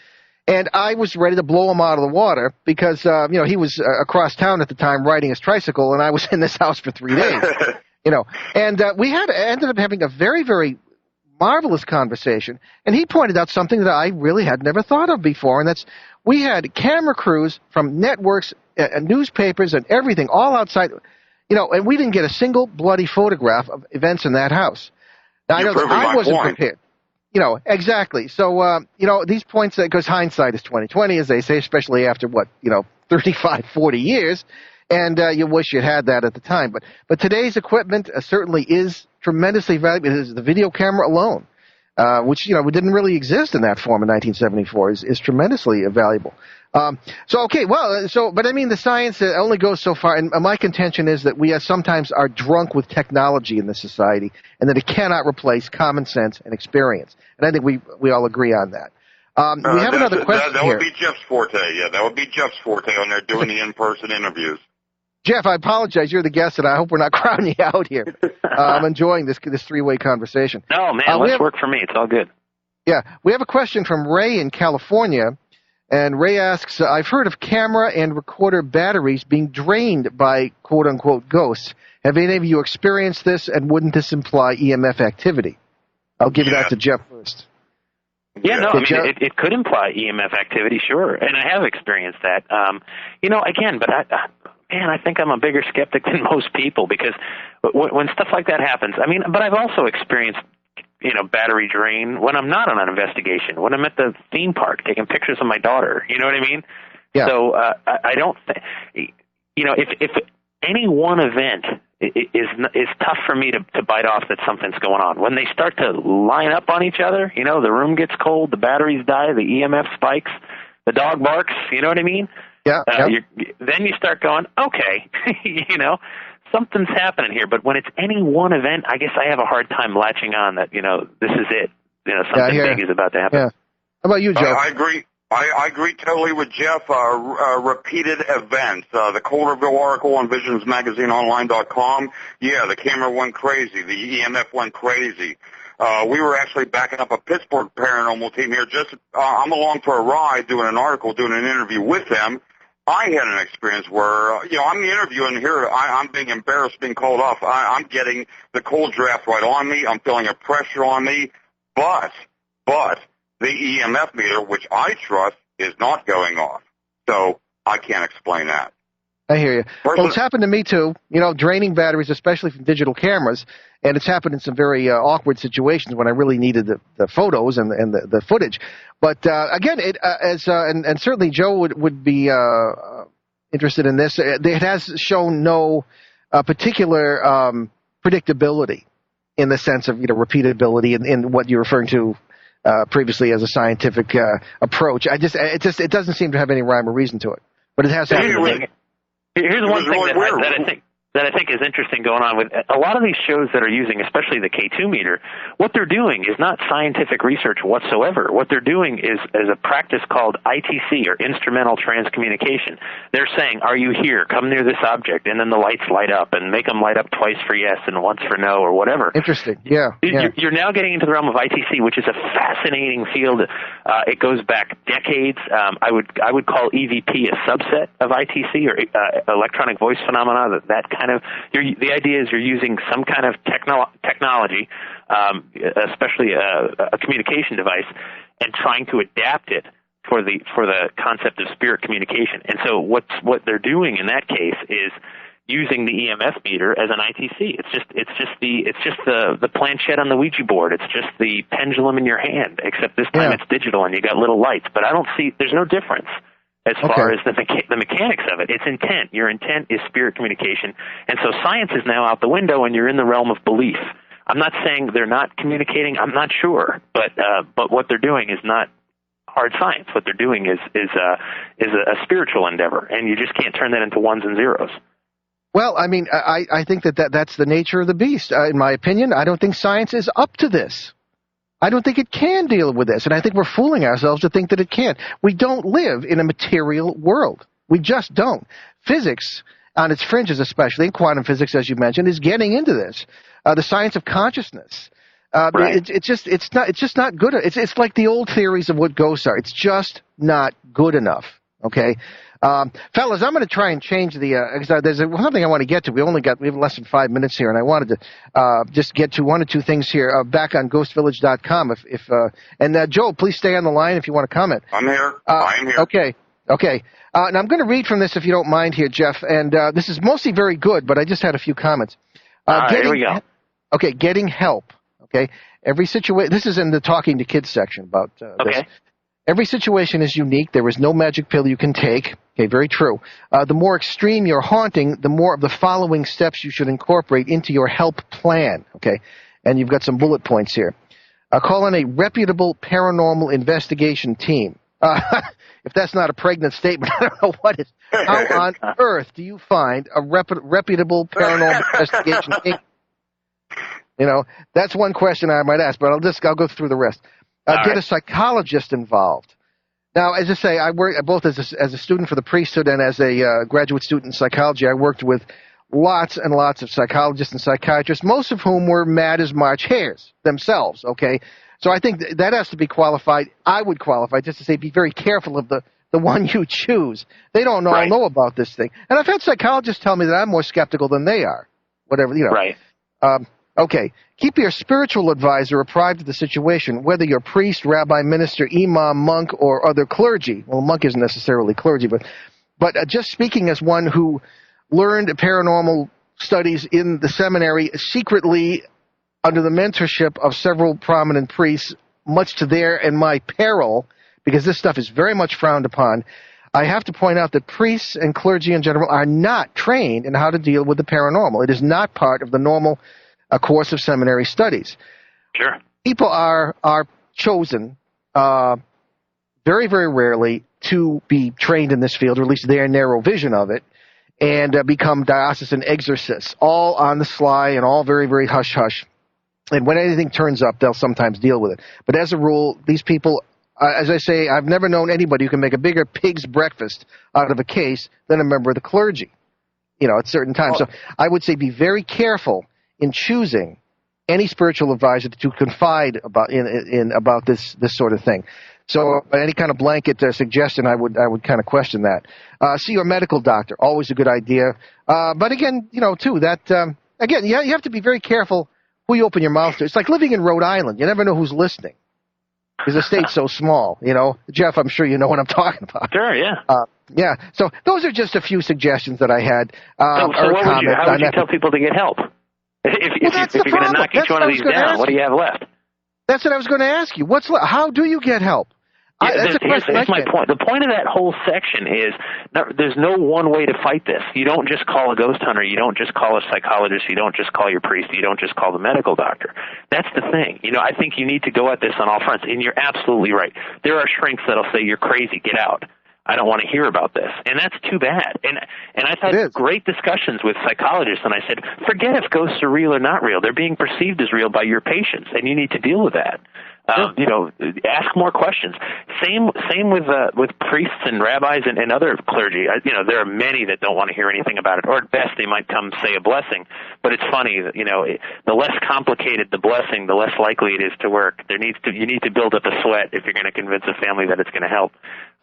And I was ready to blow him out of the water because, he was across town at the time riding his tricycle, and I was in this house for 3 days. And we ended up having a very, very marvelous conversation. And he pointed out something that I really had never thought of before, and that's we had camera crews from networks and newspapers and everything all outside, and we didn't get a single bloody photograph of events in that house. Now, I know that I wasn't prepared. Exactly. So, these points, because hindsight is 20/20, as they say, especially after 35, 40 years, and you wish you had that at the time. But today's equipment certainly is tremendously valuable. It is the video camera alone, which, didn't really exist in that form in 1974, is tremendously valuable. But I mean, the science only goes so far, and my contention is that we sometimes are drunk with technology in this society, and that it cannot replace common sense and experience. And I think we all agree on that. We have another question that here. That would be Jeff's forte, that would be Jeff's forte on there doing the in-person interviews. Jeff, I apologize. You're the guest, and I hope we're not crowding you out here. I'm enjoying this three-way conversation. No, man, let's work for me. It's all good. Yeah. We have a question from Ray in California. And Ray asks, I've heard of camera and recorder batteries being drained by quote-unquote ghosts. Have any of you experienced this, and wouldn't this imply EMF activity? I'll give that to Jeff first. Yeah, no, it could imply EMF activity, sure, and I have experienced that. Again, but I think I'm a bigger skeptic than most people, because when stuff like that happens, but I've also experienced battery drain when I'm not on an investigation, when I'm at the theme park taking pictures of my daughter. You know what I mean? Yeah. So I don't think, if any one event is tough for me to bite off that something's going on. When they start to line up on each other, the room gets cold, the batteries die, the EMF spikes, the dog barks, you know what I mean? Yeah. Then you start going, okay, something's happening here. But when it's any one event, I guess I have a hard time latching on that, this is it. Something big is about to happen. Yeah. How about you, Jeff? I agree. I agree totally with Jeff. Repeated events. The Colderville article on visionsmagazineonline.com. Yeah, the camera went crazy. The EMF went crazy. We were actually backing up a Pittsburgh paranormal team here. I'm along for a ride doing an article, doing an interview with them. I had an experience where, I'm the interviewing here. I'm being embarrassed being called off. I'm getting the cold draft right on me. I'm feeling a pressure on me. But the EMF meter, which I trust, is not going off. So I can't explain that. I hear you. Well, it's happened to me too, draining batteries, especially from digital cameras, and it's happened in some very awkward situations when I really needed the photos and the footage. But again, and certainly Joe would be interested in this. It has shown no particular predictability in the sense of repeatability in what you're referring to previously as a scientific approach. It doesn't seem to have any rhyme or reason to it, but it has happened. Here's one thing that I think is interesting going on with a lot of these shows that are using, especially the K2 meter. What they're doing is not scientific research whatsoever. What they're doing is a practice called ITC, or instrumental transcommunication. They're saying, "Are you here? Come near this object," and then the lights light up, and make them light up twice for yes and once for no, or whatever. Interesting. Yeah. You're now getting into the realm of ITC, which is a fascinating field. It goes back decades. I would call EVP a subset of ITC, or electronic voice phenomena. That kind of the idea is you're using some kind of technology, especially a communication device, and trying to adapt it for the concept of spirit communication. And so what they're doing in that case is using the EMF meter as an ITC. It's just the planchette on the Ouija board. It's just the pendulum in your hand, except this time it's digital and you got little lights. But there's no difference. as far as the mechanics of it. It's intent. Your intent is spirit communication. And so science is now out the window, and you're in the realm of belief. I'm not saying they're not communicating. I'm not sure. But what they're doing is not hard science. What they're doing is a spiritual endeavor, and you just can't turn that into ones and zeros. Well, I mean, I think that's the nature of the beast. In my opinion, I don't think science is up to this. I don't think it can deal with this, and I think we're fooling ourselves to think that it can. We don't live in a material world. We just don't. Physics, on its fringes especially, and quantum physics, as you mentioned, is getting into this. The science of consciousness. Right. It's just not good. It's like the old theories of what ghosts are. It's just not good enough. Okay. Fellas, I'm going to try and change because there's something I want to get to. We have less than 5 minutes here, and I wanted to just get to one or two things here back on ghostvillage.com. And Joe, please stay on the line if you want to comment. I'm here. I'm here. Okay. And I'm going to read from this if you don't mind here, Jeff. And this is mostly very good, but I just had a few comments. Here we go. Okay, getting help. Okay, every situation. This is in the talking to kids section about this. Every situation is unique. There is no magic pill you can take. Okay, very true. The more extreme your haunting, the more of the following steps you should incorporate into your help plan. Okay, and you've got some bullet points here. Call in a reputable paranormal investigation team. If that's not a pregnant statement, I don't know what is. How on earth do you find a reputable paranormal investigation team? You know, that's one question I might ask, but I'll go through the rest. Get a psychologist involved. Now, as I say, I work both as a student for the priesthood and as a graduate student in psychology. I worked with lots and lots of psychologists and psychiatrists, most of whom were mad as March hares themselves, okay? So I think that has to be qualified. I would qualify just to say be very careful of the one you choose. They don't all know about this thing. And I've had psychologists tell me that I'm more skeptical than they are, whatever, you know. Right. Okay. Keep your spiritual advisor apprised of the situation, whether you're priest, rabbi, minister, imam, monk, or other clergy. Well, monk isn't necessarily clergy, but just speaking as one who learned paranormal studies in the seminary secretly under the mentorship of several prominent priests, much to their and my peril, because this stuff is very much frowned upon. I have to point out that priests and clergy in general are not trained in how to deal with the paranormal. It is not part of the normal course of seminary studies. Sure. People are chosen very, very rarely to be trained in this field, or at least their narrow vision of it, and become diocesan exorcists, all on the sly and all very, very hush-hush. And when anything turns up, they'll sometimes deal with it. But as a rule, these people, as I say, I've never known anybody who can make a bigger pig's breakfast out of a case than a member of the clergy, you know, at certain times. So I would say be very careful in choosing any spiritual advisor to confide about about this sort of thing. So any kind of blanket suggestion, I would kind of question that. See your medical doctor, always a good idea. But again, you know, too, that again, you have to be very careful who you open your mouth to. It's like living in Rhode Island. You never know who's listening because the state's so small. You know, Jeff, I'm sure you know what I'm talking about. Sure, yeah. Yeah. So those are just a few suggestions that I had. So how would you tell people to get help? If you're going to knock each one of these down, what do you have left? That's what I was going to ask you. How do you get help? That's my point. The point of that whole section is there's no one way to fight this. You don't just call a ghost hunter. You don't just call a psychologist. You don't just call your priest. You don't just call the medical doctor. That's the thing. You know, I think you need to go at this on all fronts, and you're absolutely right. There are shrinks that'll say, you're crazy, get out. I don't want to hear about this. And that's too bad. And I've had great discussions with psychologists, and I said, forget if ghosts are real or not real. They're being perceived as real by your patients, and you need to deal with that. You know, ask more questions. Same with priests and rabbis and other clergy. You know, there are many that don't want to hear anything about it, or at best they might come say a blessing. But it's funny, you know, the less complicated the blessing, the less likely it is to work. You need to build up a sweat if you're going to convince a family that it's going to help.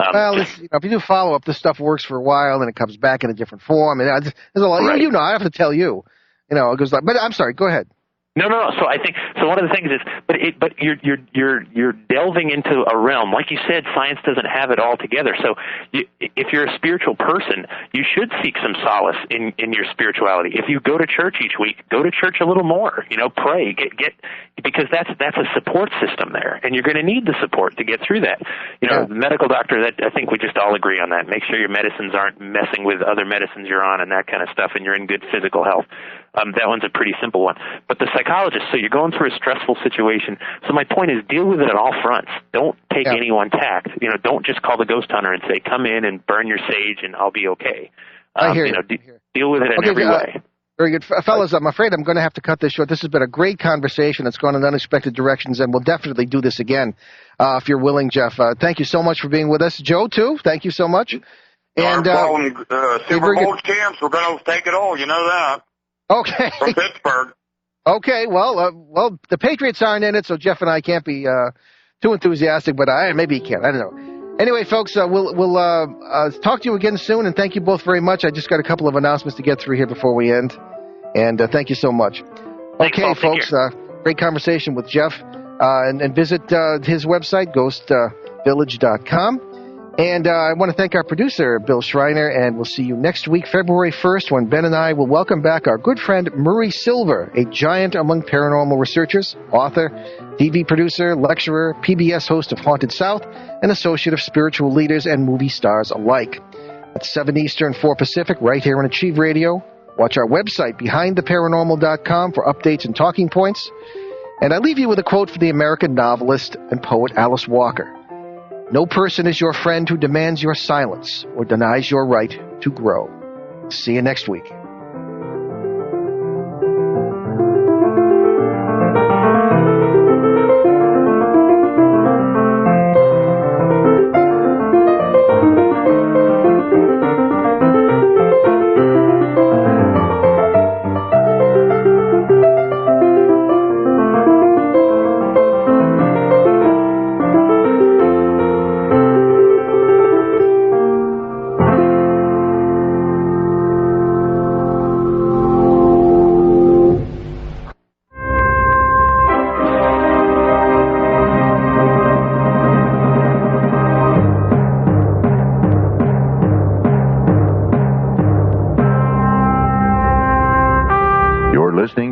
If you do follow up, this stuff works for a while, and it comes back in a different form. And there's a lot. Right. You know, I have to tell you. You know, it goes like. But I'm sorry. Go ahead. No. So I think one of the things is, but you're delving into a realm, like you said, science doesn't have it all together. So if you're a spiritual person, you should seek some solace in your spirituality. If you go to church each week, go to church a little more. You know, pray, get because that's a support system there, and you're going to need the support to get through that. The medical doctor, that I think we just all agree on that. Make sure your medicines aren't messing with other medicines you're on and that kind of stuff, and you're in good physical health. That one's a pretty simple one. But the psychologist, so you're going through a stressful situation. So my point is, deal with it on all fronts. Don't take anyone tact. Don't just call the ghost hunter and say, come in and burn your sage and I'll be okay. I hear you. Deal with it in every way. Very good. Fellas, I'm afraid I'm going to have to cut this short. This has been a great conversation. It's gone in unexpected directions, and we'll definitely do this again if you're willing, Jeff. Thank you so much for being with us. Joe, too, thank you so much. And Super Bowl champs, we're going to take it all. You know that. Okay. From Pittsburgh. Okay, well, the Patriots aren't in it, so Jeff and I can't be too enthusiastic, but maybe he can. I don't know. Anyway, folks, we'll talk to you again soon, and thank you both very much. I just got a couple of announcements to get through here before we end, and thank you so much. Okay, folks, great conversation with Jeff, and visit his website, ghostvillage.com. And I want to thank our producer, Bill Schreiner, and we'll see you next week, February 1st, when Ben and I will welcome back our good friend Murray Silver, a giant among paranormal researchers, author, TV producer, lecturer, PBS host of Haunted South, and associate of spiritual leaders and movie stars alike. That's 7 Eastern, 4 Pacific, right here on Achieve Radio. Watch our website, behindtheparanormal.com, for updates and talking points. And I leave you with a quote from the American novelist and poet Alice Walker. No person is your friend who demands your silence or denies your right to grow. See you next week.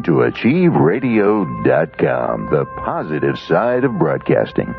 AchieveRadio.com, the positive side of broadcasting.